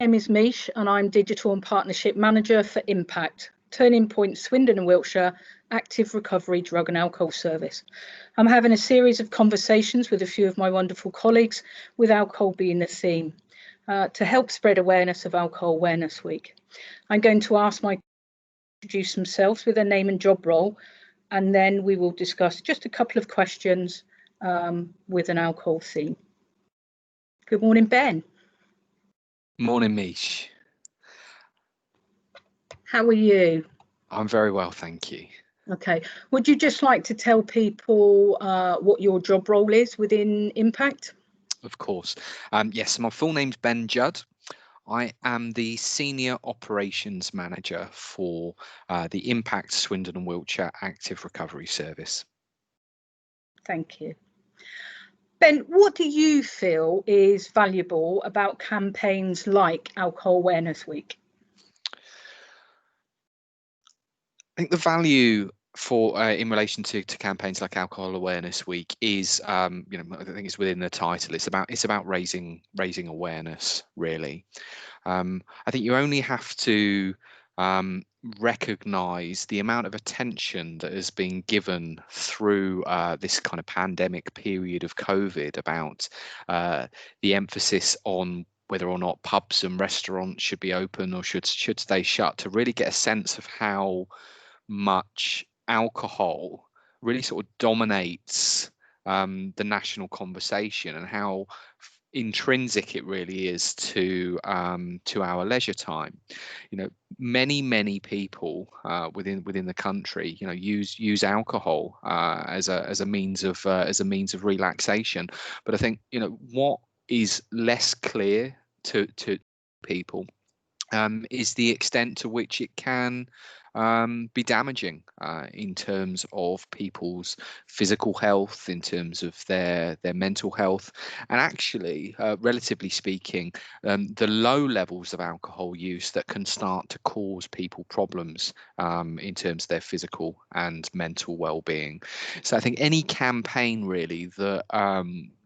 My name is Miche and I'm Digital and Partnership Manager for Impact, Turning Point Swindon and Wiltshire Active Recovery Drug and Alcohol Service. I'm having a series of conversations with a few of my wonderful colleagues, with alcohol being the theme, to help spread awareness of Alcohol Awareness Week. I'm going to ask my to introduce themselves with their name and job role, and then we will discuss just a couple of questions with an alcohol theme. Good morning, Ben. Morning, Miche. How are you? I'm very well, thank you. Okay. Would you just like to tell people what your job role is within Impact? Of course. Yes, my full name's Ben Judd. I am the Senior Operations Manager for the Impact Swindon and Wiltshire Active Recovery Service. Thank you. Ben, what do you feel is valuable about campaigns like Alcohol Awareness Week? I think the value for in relation to campaigns like Alcohol Awareness Week is, I think it's within the title. It's about raising awareness, really. I think you only have to recognize the amount of attention that has been given through this kind of pandemic period of COVID about the emphasis on whether or not pubs and restaurants should be open or should stay shut, to really get a sense of how much alcohol really sort of dominates the national conversation, and how intrinsic it really is to our leisure time. Many people within the country use alcohol as a means of relaxation. But I think what is less clear to people is the extent to which it can be damaging in terms of people's physical health, in terms of their mental health, and actually, relatively speaking, the low levels of alcohol use that can start to cause people problems in terms of their physical and mental well-being. So I think any campaign really that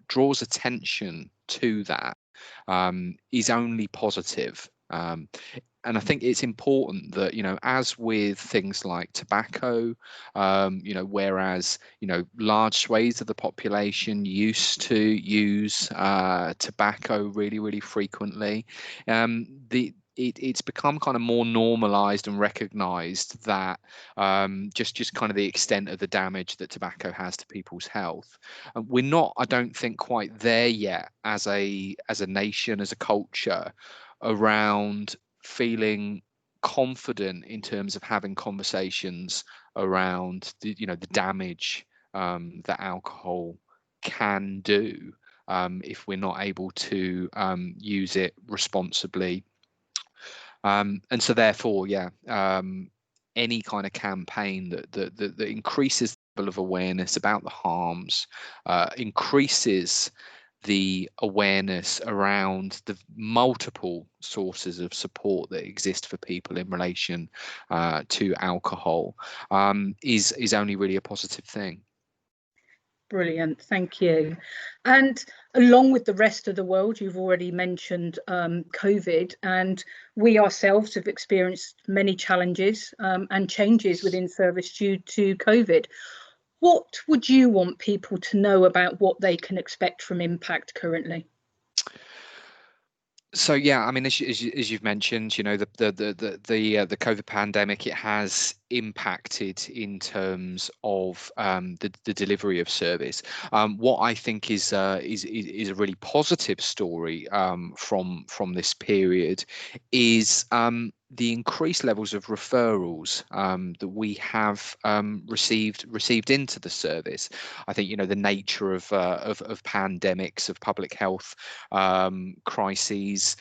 draws attention to that is only positive. And I think it's important that, as with things like tobacco, whereas, large swathes of the population used to use tobacco really, really frequently, it's become kind of more normalized and recognized that just kind of the extent of the damage that tobacco has to people's health. We're not, I don't think, quite there yet as a nation, as a culture, around feeling confident in terms of having conversations around the damage that alcohol can do if we're not able to use it responsibly. And so therefore, any kind of campaign that increases the level of awareness about the harms, increases the awareness around the multiple sources of support that exist for people in relation to alcohol is only really a positive thing. Brilliant, thank you. And along with the rest of the world, you've already mentioned COVID, and we ourselves have experienced many challenges and changes within service due to COVID. What would you want people to know about what they can expect from Impact currently? So I mean, as you've mentioned, the COVID pandemic, it has impacted in terms of the delivery of service. What I think is a really positive story from this period is the increased levels of referrals that we have received into the service. I think the nature of pandemics, of public health crises,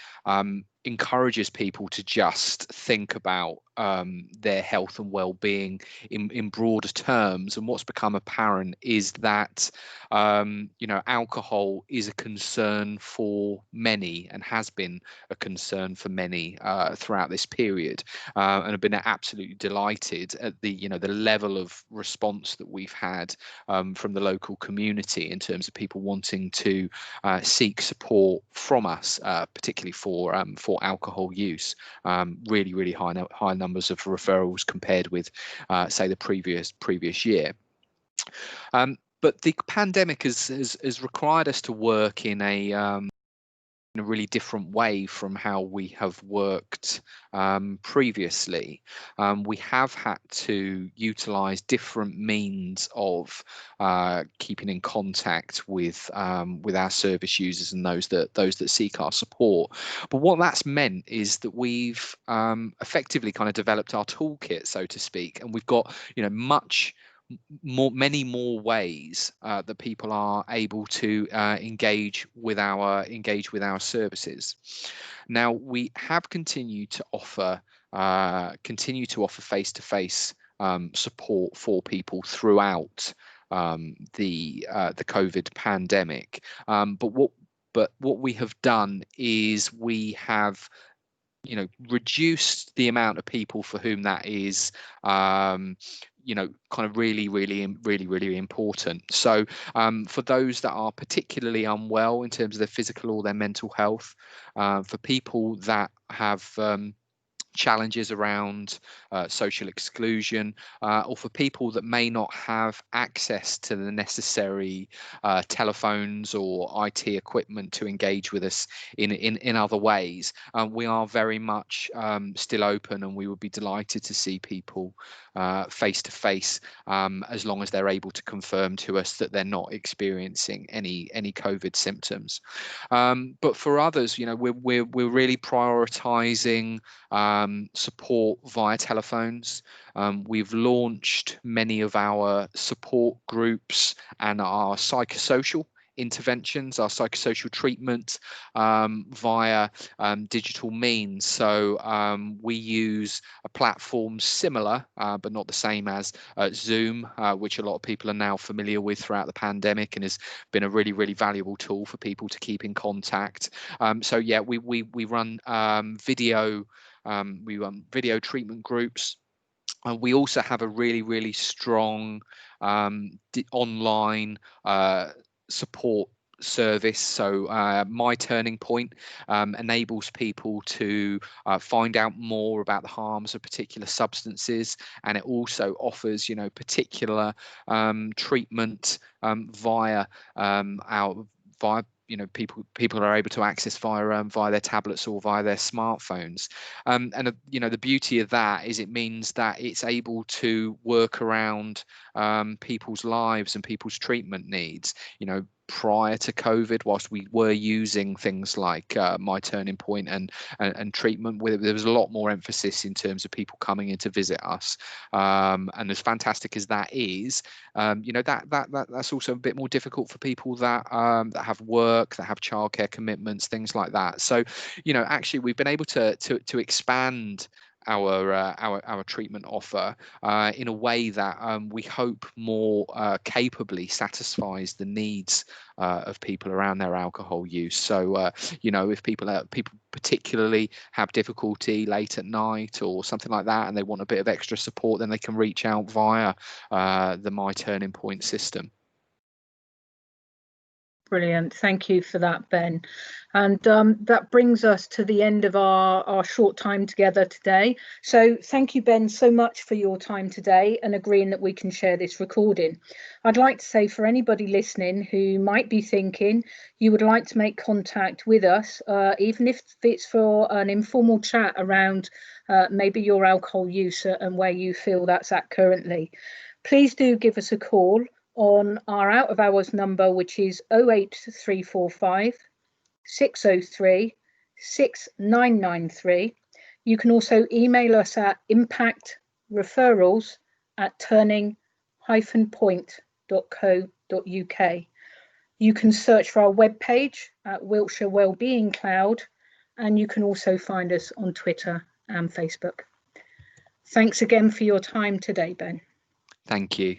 encourages people to just think about their health and well-being in broader terms. And what's become apparent is that alcohol is a concern for many, and has been a concern for many throughout this period, and have been absolutely delighted at the level of response that we've had from the local community in terms of people wanting to seek support from us, particularly for alcohol use. Really high numbers of referrals compared with say the previous year. But the pandemic has required us to work in a really different way from how we have worked previously. We have had to utilize different means of keeping in contact with our service users and those that seek our support. But what that's meant is that we've effectively kind of developed our toolkit, so to speak, and we've got many more ways that people are able to engage with our services. Now, we have continued to offer face-to-face support for people throughout the COVID pandemic. But what we have done is we have reduced the amount of people for whom that is kind of really important. So for those that are particularly unwell in terms of their physical or their mental health, for people that have challenges around social exclusion, or for people that may not have access to the necessary telephones or IT equipment to engage with us in other ways, we are very much still open, and we would be delighted to see people face to face, as long as they're able to confirm to us that they're not experiencing any COVID symptoms. But for others, we're really prioritizing support via telephones. We've launched many of our support groups and our psychosocial interventions, our psychosocial treatment, via digital means. So we use a platform similar, but not the same as Zoom, which a lot of people are now familiar with throughout the pandemic, and has been a really valuable tool for people to keep in contact. So yeah, we run video treatment groups. We also have a really strong online support service. So My Turning Point enables people to find out more about the harms of particular substances, and it also offers particular treatment via people are able to access via their tablets or via their smartphones, and the beauty of that is it means that it's able to work around people's lives and people's treatment needs. Prior to COVID, whilst we were using things like My Turning Point and treatment, there was a lot more emphasis in terms of people coming in to visit us, and as fantastic as that is, that's also a bit more difficult for people that have work, that have childcare commitments, things like that. So actually we've been able to expand our treatment offer in a way that we hope more capably satisfies the needs of people around their alcohol use. So if people particularly have difficulty late at night or something like that, and they want a bit of extra support, then they can reach out via the My Turning Point system. Brilliant. Thank you for that, Ben. And that brings us to the end of our short time together today. So thank you, Ben, so much for your time today and agreeing that we can share this recording. I'd like to say, for anybody listening who might be thinking you would like to make contact with us, even if it's for an informal chat around maybe your alcohol use and where you feel that's at currently, please do give us a call on our out of hours number, which is 08345 603 6993. You can also email us at impactreferrals@turning-point.co.uk. You can search for our webpage at Wiltshire Wellbeing Cloud, and you can also find us on Twitter and Facebook. Thanks again for your time today, Ben. Thank you.